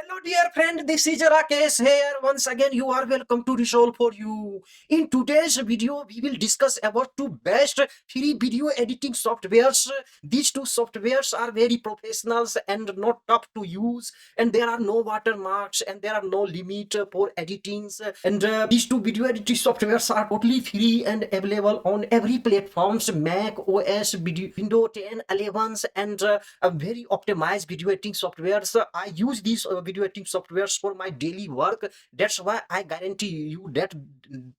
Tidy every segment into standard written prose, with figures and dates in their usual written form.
Hello, dear friend. This is Rakesh here. Once again, you are welcome to Vresol for you. In today's video, we will discuss about two best free video editing softwares. These two softwares are very professionals and not tough to use, and there are no watermarks and there are no limit for editings. And these two video editing softwares are totally free and available on every platforms: Mac OS, Windows 10, 11s, and a very optimized video editing softwares. I use these video editing softwares for my daily work. That's why I guarantee you that,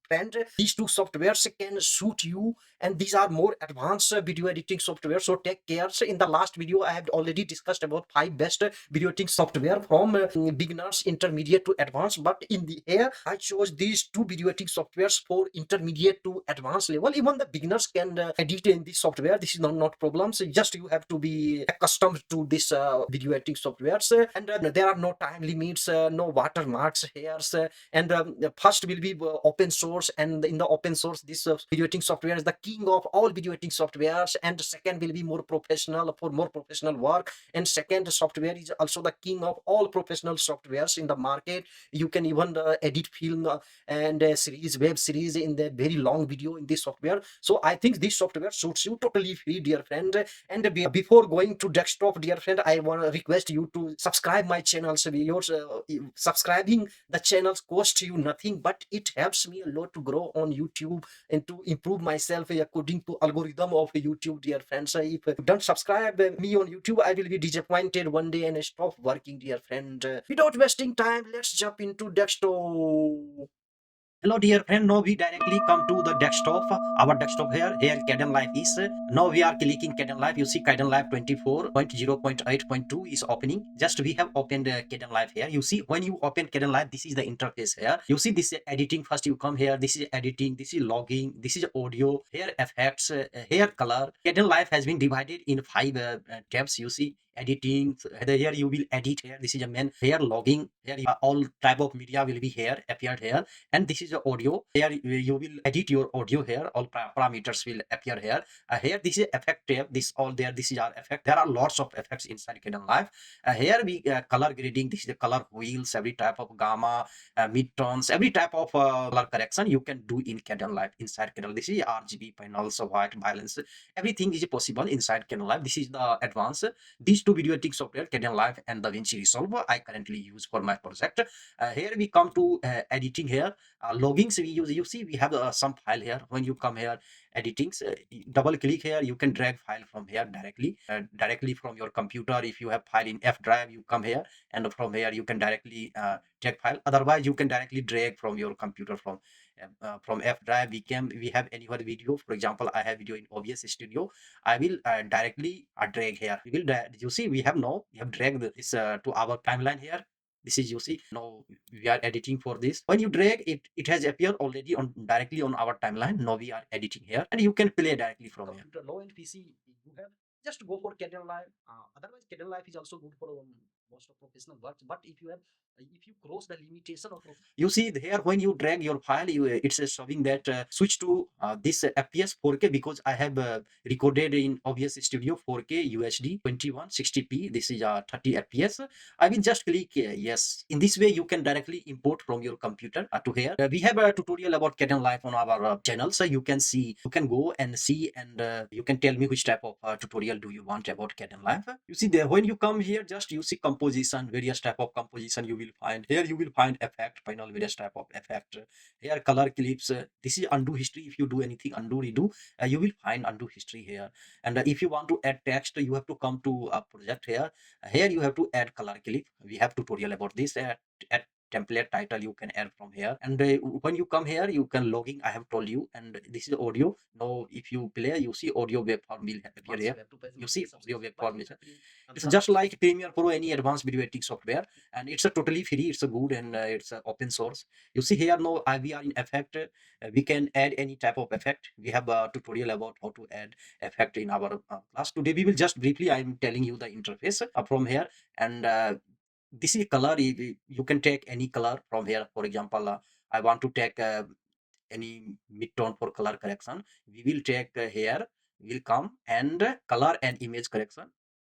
friend, these two softwares can suit you, and these are more advanced video editing software. So take care. So in the last video, I have already discussed about five best video editing software from beginners, intermediate to advanced. But in the here, I chose these two video editing softwares for intermediate to advanced level. Even the beginners can edit in this software. This is not problem. So just you have to be accustomed to this video editing softwares, and there are no time limits, no watermarks here. And first will be open source, and in the open source, this video editing software is the king of all video editing softwares. And second will be more professional, for more professional work. And second software is also the king of all professional softwares in the market. You can even edit film and series, web series in the very long video in this software. So I think this software suits you totally free, dear friend. And before going to desktop, dear friend, I want to request you to subscribe my channel. So yours, subscribing the channels costs you nothing, but it helps me a lot to grow on YouTube and to improve myself according to algorithm of YouTube, dear friends. So if you don't subscribe me on YouTube, I will be disappointed one day and stop working, dear friend. Without wasting time, let's jump into desktop. Hello, dear friend. Now we directly come to the desktop. Our desktop here. Here, KLife is. Now we are clicking KLife. You see, KLife 24.0.8.2 is opening. Just we have opened KLife here. You see, when you open KLife, this is the interface here. You see, this is editing. First, you come here. This is editing. This is logging. This is audio. Here, effects. Here, color. KLife has been divided in five tabs. You see, editing. Here you will edit. Here, this is a main. Here, logging. Here, all type of media will be here, appeared here. And this is the audio. Here you will edit your audio here. All parameters will appear here. Here this is effect tab. This all there. This is our effect. There are lots of effects inside KLife. Here we color grading. This is the color wheels. Every type of gamma, midtones, every type of color correction you can do in KLife inside KLife. This is RGB panels, white balance. Everything is possible inside KLife. This is the advanced. These two video editing software, KLife and DaVinci Resolve, I currently use for my project. Here we come to editing here. Loggings we use. You see, we have some file here. When you come here, editings, double click here, you can drag file from here directly from your computer. If you have file in F drive, you come here, and from here you can directly drag file. Otherwise, you can directly drag from your computer from F drive. We have any other video. For example, I have video in OBS Studio. I will directly drag here. You see, we have dragged this to our timeline here. This is, you see, now we are editing for this. When you drag it, it has appeared already on directly on our timeline. Now we are editing here, and you can play directly from here. Computer low end PC you have, just go for KLife. Otherwise, KLife is also good for most of professional work. But if you cross the limitation of, you see here, when you drag your file, it's showing that switch to this FPS 4K, because I have recorded in OBS Studio 4K UHD 2160p. This is 30 FPS. I will just click yes. In this way, you can directly import from your computer to here. We have a tutorial about KLife on our channel, so you can see, you can go and see, and you can tell me which type of tutorial do you want about KLife. You see there, when you come here, just you see composition, various type of composition you will find here. You will find effect panel, various type of effect. Here color clips. This is undo history. If you do anything, undo redo, you will find undo history here. And if you want to add text, you have to come to a project here. Here you have to add color clip. We have tutorial about this. Add template title you can add from here. And when you come here, you can logging, I have told you. And this is audio. Now if you play, you see audio waveform will appear here. You see audio waveform is, it's just like Premiere Pro, any advanced video editing software, and it's a totally free. It's a good, and it's a open source. You see here now, we are in effect. We can add any type of effect. We have a tutorial about how to add effect in our class. Today we will just briefly, I'm telling you the interface from here. And this is color. You can take any color from here. For example, I want to take any mid-tone for color correction. We will take here, will come, and color and image correction.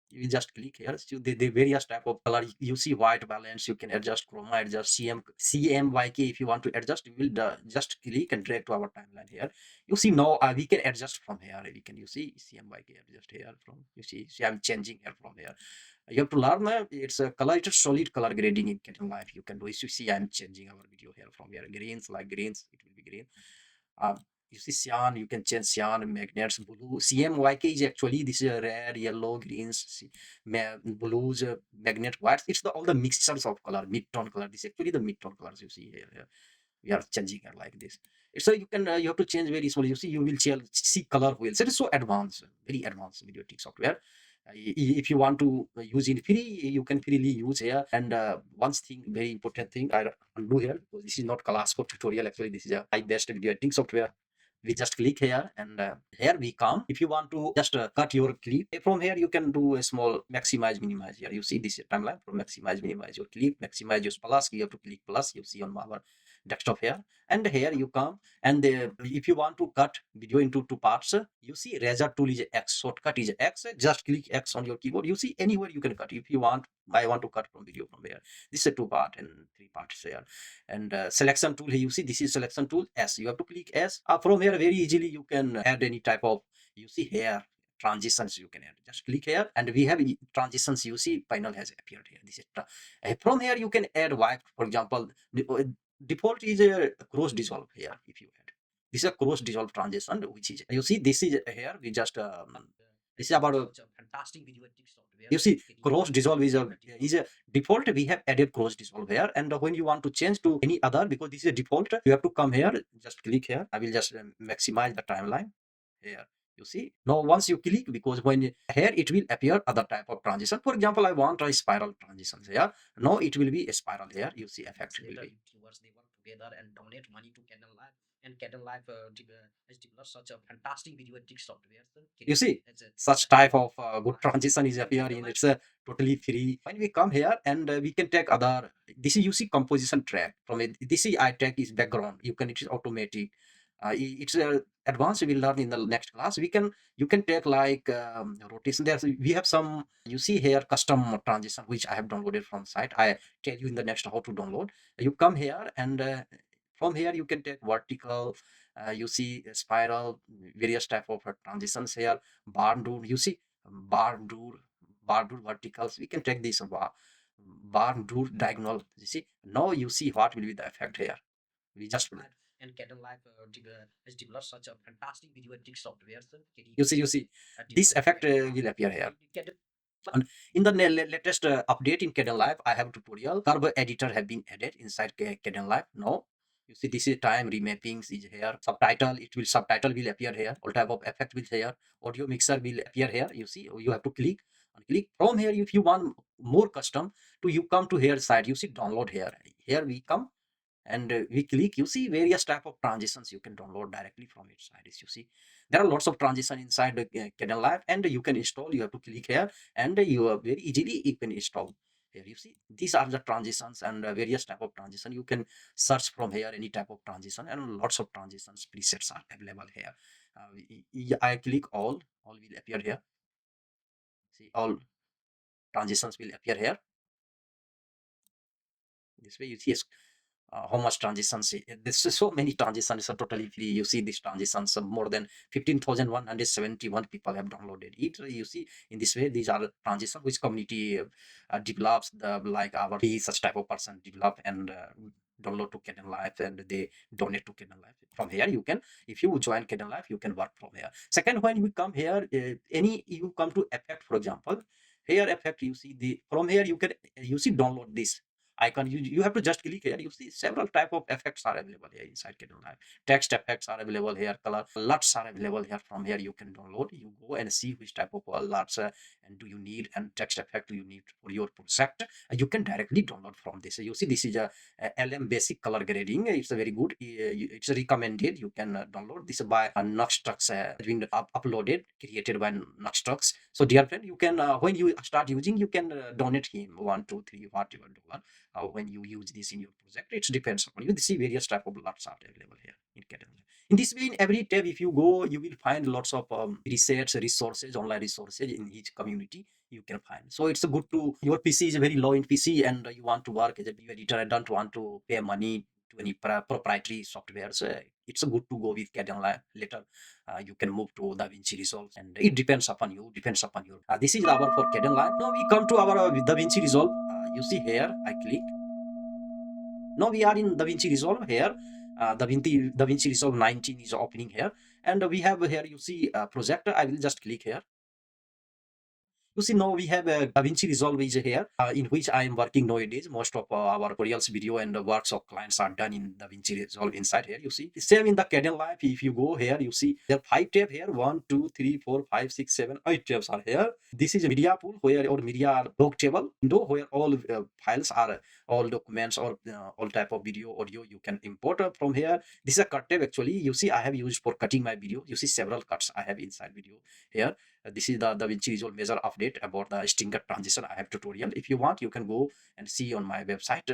You just click here. So the various type of color, you see white balance, you can adjust chroma, adjust CMYK. If you want to adjust, you will just click and drag to our timeline here. You see now we can adjust from here. We can, you see CMYK adjust here from, you see I'm changing here from here. You have to learn it's a color, it's a solid color grading in KLife. You can do it. You see I'm changing our video here from here. Greens, like greens, it will be green. um, you see cyan, you can change cyan, magnets, blue. CMYK is actually, this is a red, yellow, greens, blues, magnet, whites. It's all the mixtures of color, mid-tone color. This is actually the mid-tone colors you see here. We are changing it like this. So you can, you have to change very small. You see, you will see color wheels. It is so advanced, very advanced video editing software. If you want to use in free, you can freely use here. And one thing, very important thing I undo here, because this is not class for tutorial. Actually, this is a high best video editing software. We just click here, and here we come. If you want to just cut your clip from here, you can do a small maximize, minimize here. You see this timeline from maximize, minimize your clip, maximize your plus. You have to click plus. You see on our desktop here, and here you come. And if you want to cut video into two parts, you see razor tool is X, shortcut is X. Just click X on your keyboard. You see anywhere you can cut. If you want, I want to cut from video from here. This is a two part and three parts here. And selection tool here, you see this is selection tool S. You have to click S. From here very easily you can add any type of, you see here, transitions you can add. Just click here, and we have transitions. You see panel has appeared here. This is from here you can add wipe, for example. Default is a cross dissolve here. If you add, this is a cross dissolve transition, which is, you see this is here. We just this is about a fantastic video editing software. You see cross dissolve is a default. We have added cross dissolve here. And when you want to change to any other, because this is a default, you have to come here, just click here. I will just maximize the timeline here. You see now, once you click, because when here it will appear other type of transition. For example, I want a spiral transitions here. Now it will be a spiral here. You see effect will be viewers, they work together and donate money to KLife. And KLife has developed such a fantastic video editing software. You see such type of good transition is appearing. It's totally free. When we come here, and we can take other, this is, you see composition track from it. This is I track is background. You can, it is automatic. It's advanced. We will learn in the next class. We can, you can take like rotation. There's, we have some, you see here, custom transition which I have downloaded from site. I tell you in the next how to download. You come here, and from here you can take vertical. You see spiral, various type of transitions here. Barn you see barn verticals. We can take this barn diagonal. You see now, you see what will be the effect here. We just and KLife has developed such a fantastic video editing software. You see, this effect will appear here. And in the latest update in KLife, I have a tutorial. Curve editor have been added inside KLife. Now, you see this is time remappings is here. Subtitle, it will, subtitle will appear here. All type of effect will here. Audio mixer will appear here. You see, you have to click and click from here. If you want more custom, to you come to here side. You see download here. Here we come, and we click. You see various type of transitions you can download directly from its side. You see there are lots of transition inside the KLife, and you can install. You have to click here, and you are very easily you can install here. You see these are the transitions, and various type of transition. You can search from here any type of transition, and lots of transitions presets are available here. I click all will appear here. See all transitions will appear here. This way you see how much transitions. This is so many transitions are totally free. You see these transitions, more than 15,171 people have downloaded it. You see in this way, these are transitions which community develops, the like our such type of person develop and download to KLife, and they donate to KLife. From here you can, if you join KLife, you can work from here. Second, when we come here, any you come to effect, for example, here effect, you see the, from here you can, you see download this icon. You have to just click here. You see several type of effects are available here inside KLife. Text effects are available here. Color LUTs are available here. From here you can download. You go and see which type of LUTs and do you need, and text effect do you need for your project. You can directly download from this. You see this is a LM basic color grading. It's a very good. It's recommended. You can download this by Nuxtux. Been uploaded, created by Nuxtux. So dear friend, you can when you start using, you can donate him 1, 2, 3, whatever dollar when you use this in your project. It depends upon you. You see various type of LUTs are available here. in KLife. In this way, in every tab, if you go, you will find lots of research resources, online resources in each community you can find. So it's a good to your PC is very low in PC and you want to work as a video editor and don't want to pay money to any proprietary software. So it's a good to go with KLife. Later, you can move to DaVinci Resolve, and it depends upon you. Depends upon you. This is our for KLife. Now we come to our DaVinci Resolve. You see here, I click. Now we are in DaVinci Resolve here. DaVinci Resolve 19 is opening here, and we have here, you see, project. I will just click here. You see, now we have a DaVinci Resolve is here, in which I am working nowadays. Most of our tutorials, video, and works of clients are done in DaVinci Resolve inside here. You see, same in the KLife. If you go here, you see there are 5 tabs here. 1, 2, 3, 4, 5, 6, 7, 8 tabs are here. This is a media pool where, or media log table window where all files are, all documents or all type of video, audio you can import from here. This is a cut tab actually. You see, I have used for cutting my video. You see several cuts I have inside video here. This is the DaVinci Resolve measure update about the stinger transition. I have tutorial. If you want, you can go and see on my website,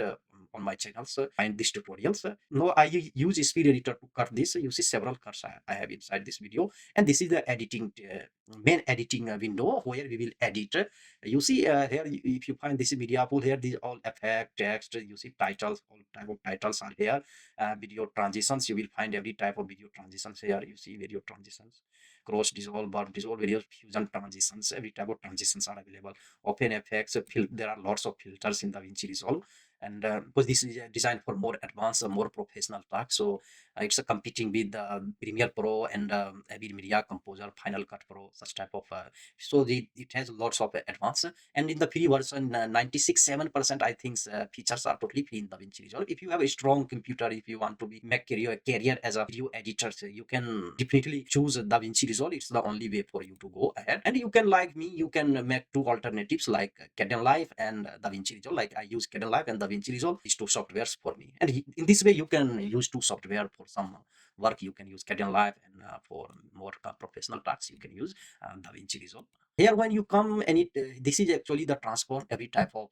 on my channels, find these tutorials. No, I use speed editor to cut this. You see several cuts I have inside this video, and this is the editing main editing window where we will edit. You see here, if you find this media pool here, these all effect, text. You see titles, all type of titles are here. Video transitions, you will find every type of video transitions here. You see video transitions, cross dissolve, bar dissolve, various fusion transitions, every type of transitions are available. Open effects, there are lots of filters in DaVinci Resolve. And because this is designed for more advanced, more professional tasks, so it's competing with Premiere Pro and Avid Media Composer, Final Cut Pro, such type of. So it has lots of advanced. And in the free version, 96.7%, I think features are totally free in DaVinci Resolve. If you have a strong computer, if you want to make career as a video editor, so you can definitely choose DaVinci Resolve. It's the only way for you to go ahead. And you can, like me, you can make two alternatives like KLife and DaVinci Resolve. Like I use KLife and DaVinci Resolve. These two softwares for me. And in this way, you can use two software for some work. You can use KLife, and for more professional tasks, you can use DaVinci Resolve. Here, when you come and this is actually the transform. Every type of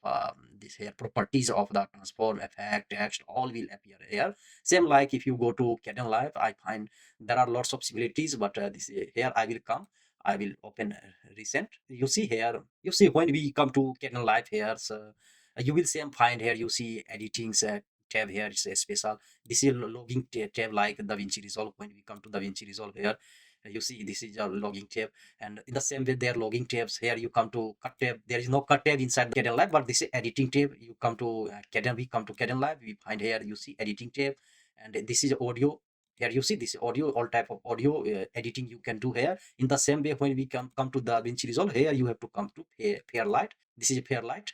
this here properties of the transform, effect, text, all will appear here. Same like if you go to KLife, I find there are lots of similarities, but this here I will come. I will open recent. You see here, you see when we come to KLife here, so you will same find here. You see editing tab here. It's a special. This is logging tab like DaVinci Resolve. When we come to DaVinci Resolve here, you see this is a logging tab, and in the same way there are logging tabs. Here you come to cut tab. There is no cut tab inside the KLife, but this is editing tab. You come to we come to KLife. We find here, you see editing tab, and this is audio. Here you see this audio, all type of audio editing you can do here. In the same way, when we come to the DaVinci Resolve, here you have to come to Fairlight. This is a Fairlight.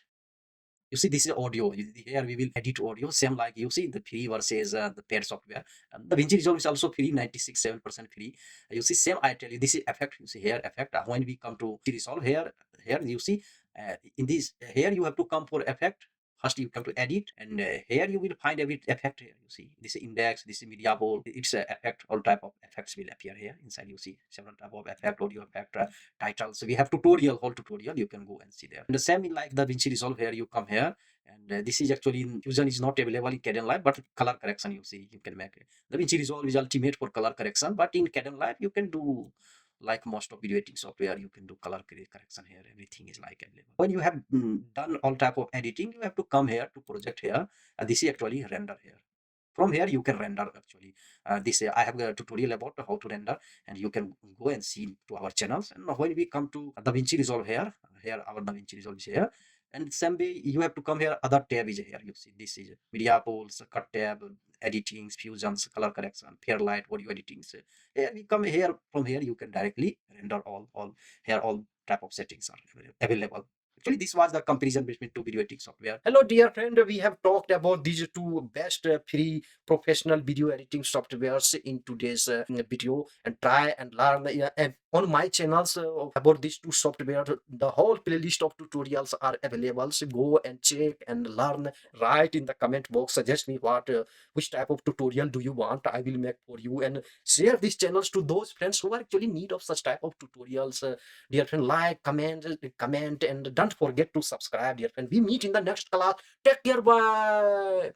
You see, this is audio. Here we will edit audio. Same like you see the free versus the paid software. The DaVinci Resolve is also free, 96.7% free. You see, same I tell you, this is effect. You see here effect. When we come to Resolve here you see in this here you have to come for effect. First you come to edit, and here you will find every effect here. You see this is index, this is media pool. It's effect. All type of effects will appear here inside. You see several type of effect, audio effect, titles. So we have tutorial, whole tutorial. You can go and see there. And the same in like the DaVinci Resolve. Here you come here, and this is actually in Fusion is not available in KLife, but color correction you see you can make it. The DaVinci Resolve is ultimate for color correction, but in KLife you can do like most of video editing software. You can do color correction here. Everything is like available. When you have done all type of editing, you have to come here to project here. This is actually render here. From here you can render actually. This I have a tutorial about how to render, and you can go and see to our channels. And when we come to DaVinci Resolve here our DaVinci Resolve is here, and same way you have to come here. Other tab is here. You see this is media pools, cut tab, editings, fusions, color correction, Fairlight, audio editing. So here we come here. From here you can directly render all here. All type of settings are available. Actually, this was the comparison between two video editing software. Hello, dear friend. We have talked about these two best free professional video editing softwares in today's video, and try and learn. And on my channels about these two software, the whole playlist of tutorials are available. So go and check and learn. Write in the comment box. Suggest me which type of tutorial do you want. I will make for you, and share these channels to those friends who are actually in need of such type of tutorials. Dear friend, like, comment, and don't forget to subscribe, dear friend. We meet in the next class. Take care. Bye.